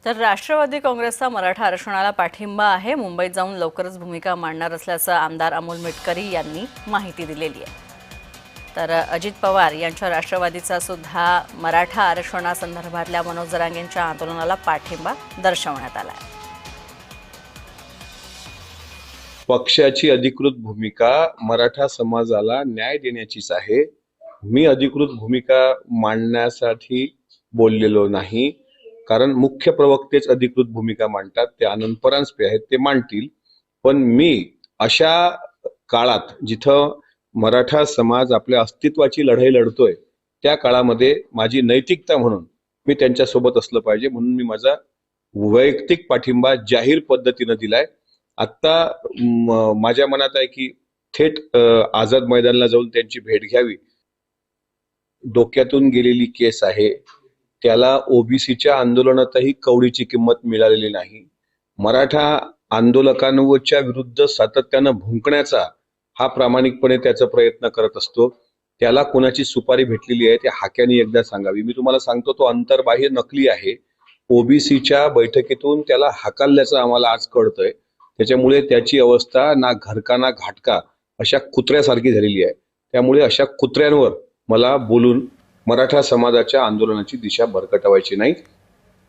तर राष्ट्रवादी काँग्रेसचा मराठा आरक्षणाला पाठिंबा आहे। मुंबईत जाऊन लवकरच भूमिका मांडणार असल्याचं आमदार अमोल मिटकरी यांनी माहिती दिलेली आहे। तर अजित पवार यांच्या राष्ट्रवादीचा सुद्धा मराठा आरक्षणासंदर्भातल्या मनोज जरांगेंच्या आंदोलनाला पाठिंबा दर्शवण्यात आला आहे। पक्षाची अधिकृत भूमिका मराठा समाजाला न्याय देण्याचीच आहे। मी अधिकृत भूमिका मांडण्यासाठी बोललेलो नाही, कारण मुख्य प्रवक्तेच अधिकृत भूमिका मांडतात। ते आनंद परांजपे आहेत, ते मांडतील। पण मी अशा काळात जिथं मराठा समाज आपल्या अस्तित्वाची लढाई लढतोय, त्या काळामध्ये माझी नैतिकता म्हणून मी त्यांच्यासोबत असलं पाहिजे, म्हणून मी माझा वैयक्तिक पाठिंबा जाहीर पद्धतीने दिलाय। आता माझ्या मनात आहे की थेट आझाद मैदानाला जाऊन त्यांची भेट घ्यावी। डोक्यातून गेलेली केस आहे, त्याला ओबीसीच्या आंदोलनातही कवडीची किंमत मिळालेली नाही। मराठा आंदोलकांच्या विरुद्ध सातत्यानं भुंकण्याचा हा प्रामाणिकपणे त्याचा प्रयत्न करत असतो। त्याला कोणाची सुपारी भेटलेली आहे ते हाक्याने एकदा सांगावी। मी तुम्हाला सांगतो, तो अंतर्बाह्य नकली आहे। ओबीसीच्या बैठकीतून त्याला हाकलल्याचं आम्हाला आज कळतंय। त्याच्यामुळे त्याची अवस्था ना घरका ना घाटका अशा कुत्र्यासारखी झालेली आहे। त्यामुळे अशा कुत्र्यांवर मला बोलून मराठा समाजाच्या आंदोलनाची दिशा भरकटवायची नाही।